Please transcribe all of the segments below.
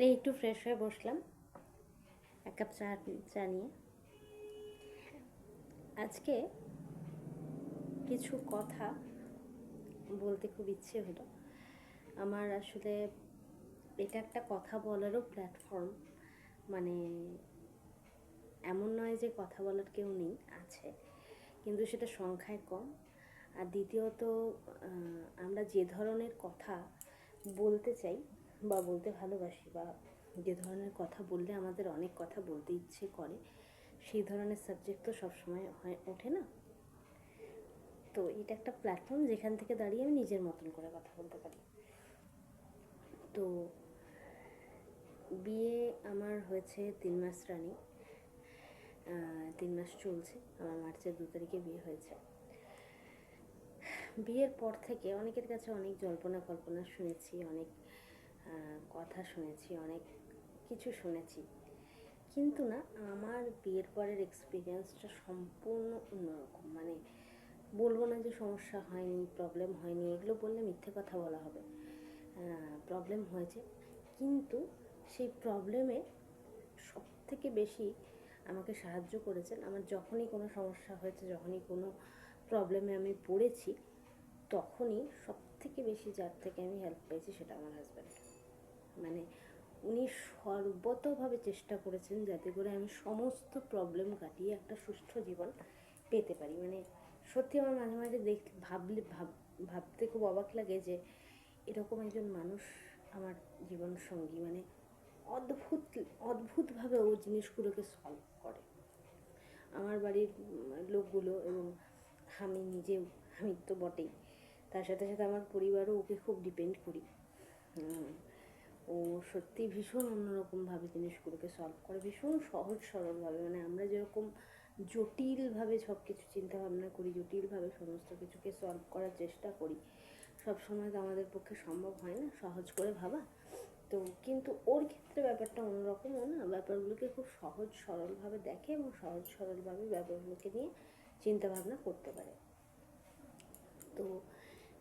এই একটু ফ্রেশ হয়ে বসলাম এক কাপ চা নিয়ে। আজকে কিছু কথা বলতে খুব ইচ্ছে হলো। আমার আসলে এটা একটা কথা বলারও প্ল্যাটফর্ম, মানে এমন নয় যে কথা বলার কেউ নেই, আছে, কিন্তু সেটা সংখ্যায় কম। আর দ্বিতীয়ত, আমরা যে ধরনের কথা বলতে চাই বা বলতে ভালোবাসি, বা যে ধরনের কথা বললে আমাদের অনেক কথা বলতে ইচ্ছে করে, সেই ধরনের সাবজেক্ট তো সবসময় ওঠে না। তো এটা একটা প্ল্যাটফর্ম যেখান থেকে দাঁড়িয়ে আমি নিজের মতন করে কথা বলতে পারি। তো বিয়ে আমার হয়েছে 3 মাস রানিং, 3 মাস চলছে। আমার মার্চের 2 তারিখে বিয়ে হয়েছে। বিয়ের পর থেকে অনেকের কাছে অনেক জল্পনা কল্পনা শুনেছি, অনেক কথা শুনেছি, অনেক কিছু শুনেছি, কিন্তু না, আমার বিয়ের পরের এক্সপিরিয়েন্সটা সম্পূর্ণ অন্যরকম। মানে বলবো না যে সমস্যা হয়নি, প্রবলেম হয়নি, এগুলো বললে মিথ্যে কথা বলা হবে। প্রবলেম হয়েছে, কিন্তু সেই প্রবলেমে সব থেকে বেশি আমাকে সাহায্য করেছেন, আমার যখনই কোনো সমস্যা হয়েছে, যখনই কোনো প্রবলেমে আমি পড়েছি, তখনই সব থেকে বেশি যার থেকে আমি হেল্প পেয়েছি সেটা আমার হাজব্যান্ড। মানে উনি সর্বতভাবে চেষ্টা করেছেন যাতে করে আমি সমস্ত প্রবলেম কাটিয়ে একটা সুষ্ঠু জীবন পেতে পারি। মানে সত্যি আমার মাঝে মাঝে ভাবতে খুব অবাক লাগে যে এরকম একজন মানুষ আমার জীবন সঙ্গী। মানে অদ্ভুত অদ্ভুতভাবে ও জিনিসগুলোকে সলভ করে। আমার বাড়ির লোকগুলো এবং আমি নিজেও, আমি তো বটেই, তার সাথে সাথে আমার পরিবারও ওকে খুব ডিপেন্ড করি। ও সত্যি ভীষণ অন্যরকমভাবে জিনিসগুলোকে সলভ করে, ভীষণ সহজ সরলভাবে। মানে আমরা যেরকম জটিলভাবে সব কিছু চিন্তাভাবনা করি, জটিলভাবে সমস্ত কিছুকে সলভ করার চেষ্টা করি, সব সময় তো আমাদের পক্ষে সম্ভব হয় না সহজ করে ভাবা। তো কিন্তু ওর ক্ষেত্রে ব্যাপারটা অন্যরকম। ও না ব্যাপারগুলোকে খুব সহজ সরলভাবে দেখে এবং সহজ সরলভাবে ব্যাপারগুলোকে নিয়ে চিন্তাভাবনা করতে পারে। তো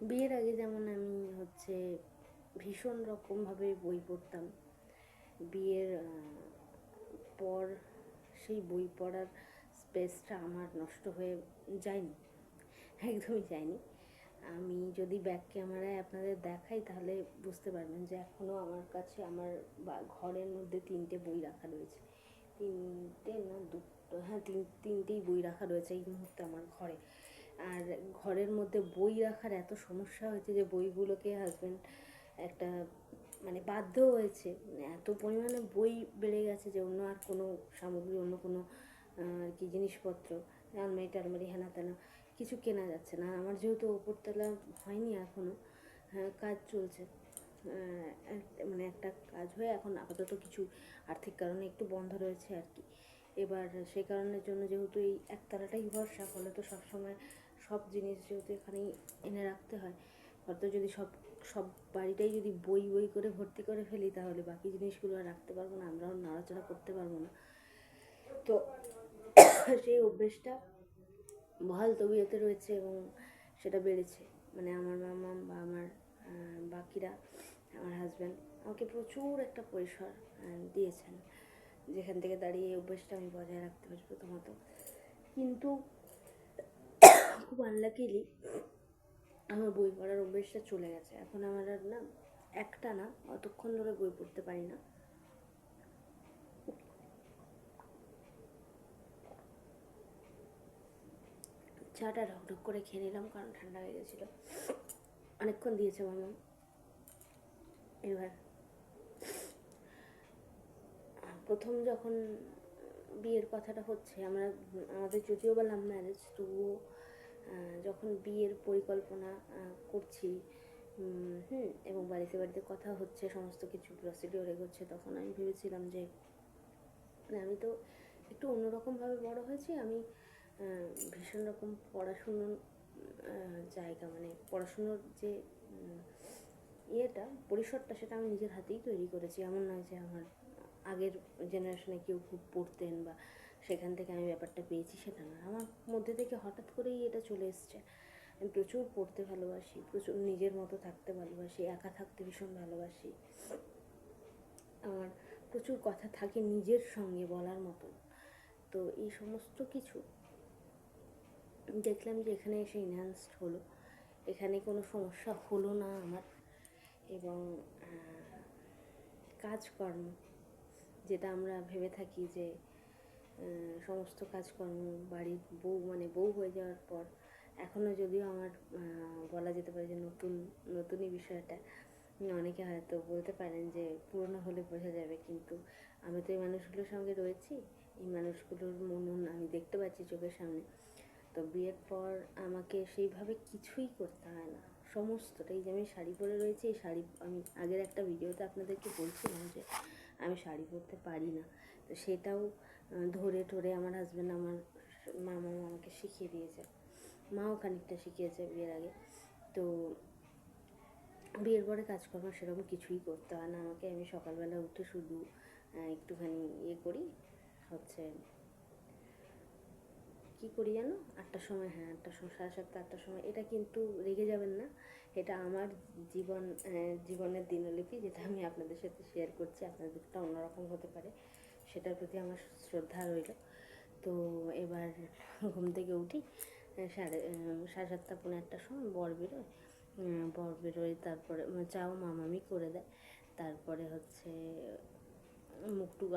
বিয়ের আগে যেমন আমি ভীষণ রকমভাবে বই পড়তাম, বিয়ের পর সেই বই পড়ার স্পেসটা আমার নষ্ট হয়ে যায়নি, একদমই যায়নি। আমি যদি ব্যাক ক্যামেরায় আপনাদের দেখাই তাহলে বুঝতে পারবেন যে এখনও আমার কাছে আমার ঘরের মধ্যে 3টে বই রাখা রয়েছে। 3টে না, 2, হ্যাঁ, তিনটেই বই রাখা রয়েছে এই মুহূর্তে আমার ঘরে। আর ঘরের মধ্যে বই রাখার এত সমস্যা হয়েছে যে বইগুলোকে হাজব্যান্ড একটা মানে বাধ্য হয়েছে, মানে এত পরিমাণে বই বেড়ে গেছে যে অন্য আর কোনো সামগ্রী, অন্য কোনো আর কি জিনিসপত্র, আলমারি টালমারি হেনা তেনা কিছু কেনা যাচ্ছে না। আমার যেহেতু ওপরতলা হয়নি এখনও, কাজ চলছে, মানে একটা কাজ হয়ে এখন আপাতত কিছু আর্থিক কারণে একটু বন্ধ রয়েছে আর কি। এবার সেই কারণের জন্য যেহেতু এই একতলাটাই ভরসা, ফলে তো সবসময় সব জিনিস যেহেতু এখানেই এনে রাখতে হয়, হয়তো যদি সব সব বাড়িটাই যদি বই বই করে ভর্তি করে ফেলি তাহলে বাকি জিনিসগুলো আর রাখতে পারবো না, আমরাও নাড়াচাড়া করতে পারবো না। তো সেই অভ্যেসটা বহাল তবিয়তে রয়েছে এবং সেটা বেড়েছে। মানে আমার মামা বা আমার বাকিরা, আমার হাজব্যান্ড আমাকে প্রচুর একটা পরিসর দিয়েছেন, যেখান থেকে দাঁড়িয়ে এই অভ্যেসটা আমি বজায় রাখতে পারি প্রথমত। কিন্তু খুব আনলাকিলি আমার বই পড়ার অভ্যেসটা চলে গেছে। এখন আমার আর না একটা না অতক্ষণ ধরে বই পড়তে পারি না। চাটা ঢকঢক করে খেয়ে নিলাম কারণ ঠান্ডা হয়ে গেছিলো, অনেকক্ষণ দিয়েছে মামা। এবার প্রথম যখন বিয়ের কথাটা হচ্ছে, আমাদের যদিও বা লাভ ম্যারেজ, তবুও যখন বিয়ের পরিকল্পনা করছি, এবং বাড়িতে বাড়িতে কথা হচ্ছে, সমস্ত কিছু প্রসিডিওর এগোচ্ছে, তখন আমি ভেবেছিলাম যে মানে আমি তো একটু অন্যরকমভাবে বড় হয়েছি। আমি ভীষণ রকম পড়াশুনোর জায়গা, মানে পড়াশুনোর যে পরিসরটা, সেটা আমি নিজের হাতেই তৈরি করেছি। এমন নয় যে আমার আগের জেনারেশনে কেউ খুব পড়তেন বা সেখান থেকে আমি ব্যাপারটা পেয়েছি, সেটা না। আমার মধ্যে থেকে হঠাৎ করেই এটা চলে এসছে। আমি প্রচুর পড়তে ভালোবাসি, প্রচুর নিজের মতো থাকতে ভালোবাসি, একা থাকতে ভীষণ ভালোবাসি। আমার প্রচুর কথা থাকে নিজের সঙ্গে বলার মতন। তো এই সমস্ত কিছু দেখলাম যে এখানে এসে এনহ্যান্সড হলো, এখানে কোনো সমস্যা হলো না আমার। এবং কাজকর্ম, যেটা আমরা ভেবে থাকি যে সমস্ত কাজকর্ম বাড়ির বউ মানে বউ হয়ে যাওয়ার পর, এখনও যদিও আমার বলা যেতে পারে যে নতুনই বিষয়টা, অনেকে হয়তো বলতে পারেন যে পুরনো হলে বোঝা যাবে, কিন্তু আমি তো এই মানুষগুলোর সঙ্গে রয়েছি, এই মানুষগুলোর মনন আমি দেখতে পাচ্ছি চোখের সামনে। তো বিয়ের পর আমাকে সেইভাবে কিছুই করতে হয় না, সমস্তটাই। যে আমি শাড়ি পরে রয়েছি, এই শাড়ি আমি আগের একটা ভিডিওতে আপনাদেরকে বলছিলাম যে আমি শাড়ি পরতে পারি না, তো সেটাও ধরে টরে আমার হাজব্যান্ড, আমার মামা আমাকে শিখিয়ে দিয়েছে, মাও খানিকটা শিখিয়েছে বিয়ের আগে। তো বিয়ের পরে কাজকর্ম সেরকম কিছুই করতে হয় না আমাকে। আমি সকালবেলা উঠে শুধু একটুখানি করি, হচ্ছে কী করি জানো, 8টার সময়, হ্যাঁ 8টার সময়, 7:30 8টার সময়, এটা কিন্তু রেগে যাবেন না, এটা আমার জীবনের দিনলিপি, যেটা আমি আপনাদের সাথে শেয়ার করছি। আপনাদেরটা অন্যরকম হতে পারে, সেটার প্রতি আমার শ্রদ্ধা রইল। তো এবার ঘুম থেকে উঠি 7:30 পৌনে 8টার সময়, বর বেরোয়, তারপরে চাও মামামি করে দেয়। তারপরে হচ্ছে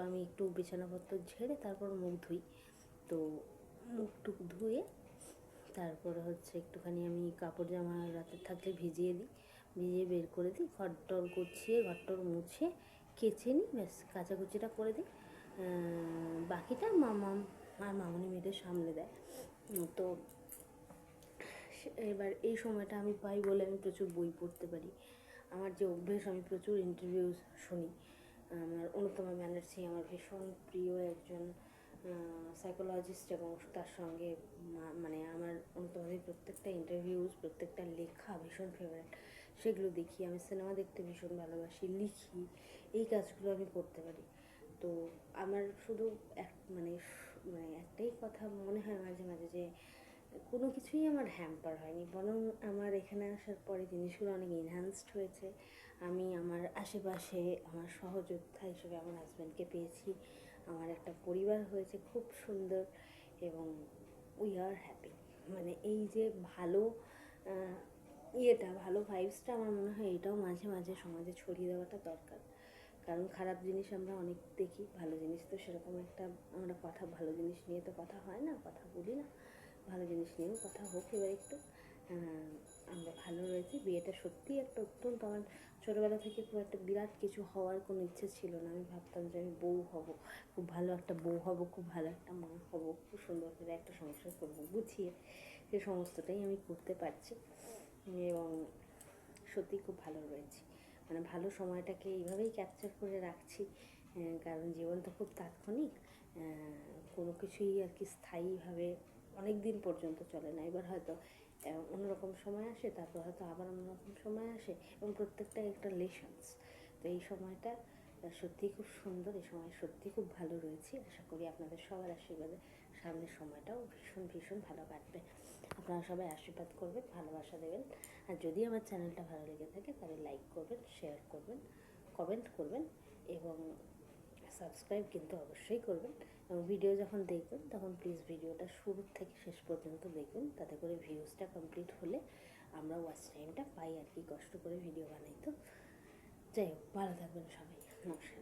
আমি একটু বিছানাপত্র ঝেড়ে তারপর মুখ ধুই। তো মুখ টুক ধুয়ে তারপরে হচ্ছে একটুখানি আমি কাপড় জামা রাতে থাকলে ভিজিয়ে বের করে দিই, ঘরটর গুছিয়ে ঘরটর মুছে কেচে নিই, ব্যাস কাচাকুচিটা করে দিই। বাকিটা মামনি মেয়েদের সামলে দেয়। তো এবার এই সময়টা আমি পাই বলে আমি প্রচুর বই পড়তে পারি। আমার যে অভ্যেস, আমি প্রচুর ইন্টারভিউ শুনি। আমার অনুপমা ব্যানার্জি আমার ভীষণ প্রিয় একজন সাইকোলজিস্ট, এবং তার সঙ্গে মানে আমার অনুপমাদের প্রত্যেকটা ইন্টারভিউজ, প্রত্যেকটা লেখা ভীষণ ফেভারিট, সেগুলো দেখি। আমি সিনেমা দেখতে ভীষণ ভালোবাসি, লিখি, এই কাজগুলো আমি করতে পারি। তো আমার শুধু মানে একটাই কথা মনে হয় মাঝে মাঝে, যে কোনো কিছুই আমার হ্যাম্পার হয়নি, বরং আমার এখানে আসার পরে জিনিসগুলো অনেক এনহ্যান্সড হয়েছে। আমি আমার আশেপাশে আমার সহযোদ্ধা হিসেবে আমার হাজব্যান্ডকে পেয়েছি, আমার একটা পরিবার হয়েছে খুব সুন্দর, এবং উই আর হ্যাপি। মানে এই যে ভালো ভালো ভাইবসটা, আমার মনে হয় এটাও মাঝে মাঝে সমাজে ছড়িয়ে দেওয়াটা দরকার। কারণ খারাপ জিনিস আমরা অনেক দেখি, ভালো জিনিস তো সেরকম একটা আমরা ভালো জিনিস নিয়ে তো কথা হয় না, কথা বলি না, ভালো জিনিস নিয়েও কথা হোক। এবার একটু আমরা ভালো রয়েছি। বিয়েটা সত্যিই একটা অত্যন্ত, আমার ছোটোবেলা থেকে খুব একটা বিরাট কিছু হওয়ার কোনো ইচ্ছে ছিল না। আমি ভাবতাম যে আমি বউ হব, খুব ভালো একটা বউ হব, খুব ভালো একটা মা হব, খুব সুন্দর করে একটা সংসার করবো গুছিয়ে। সে সমস্তটাই আমি করতে পারছি, এবং সত্যিই খুব ভালো রয়েছি। মানে ভালো সময়টাকে এইভাবেই ক্যাপচার করে রাখছি, কারণ জীবন তো খুব তাৎক্ষণিক, কোনো কিছুই আর কি স্থায়ীভাবে অনেক দিন পর্যন্ত চলে না। এবার হয়তো অন্যরকম সময় আসে, তারপর হয়তো আবার অন্যরকম সময় আসে, এবং প্রত্যেকটা একটা লেসন্স। তো এই সময়টা সত্যিই খুব সুন্দর, এই সময় সত্যিই খুব ভালো রয়েছে। আশা করি আপনাদের সবার আশীর্বাদে সামনের সময়টাও ভীষণ ভীষণ ভালো কাটবে। আপনারা সবাই আশীর্বাদ করবেন, ভালোবাসা দেবেন। আর যদি আমার চ্যানেলটা ভালো লেগে থাকে তাহলে লাইক করবেন, শেয়ার করবেন, কমেন্ট করবেন, এবং সাবস্ক্রাইব কিন্তু অবশ্যই করবেন। এবং ভিডিও যখন দেখবেন তখন প্লিজ ভিডিওটা শুরু থেকে শেষ পর্যন্ত দেখবেন, তাতে করে ভিউজটা কমপ্লিট হলে আমরা ওয়াচ টাইমটা পাই আর কি, কষ্ট করে ভিডিও বানাই তো। যাই হোক, ভালো থাকবেন সবাই, নমস্কার।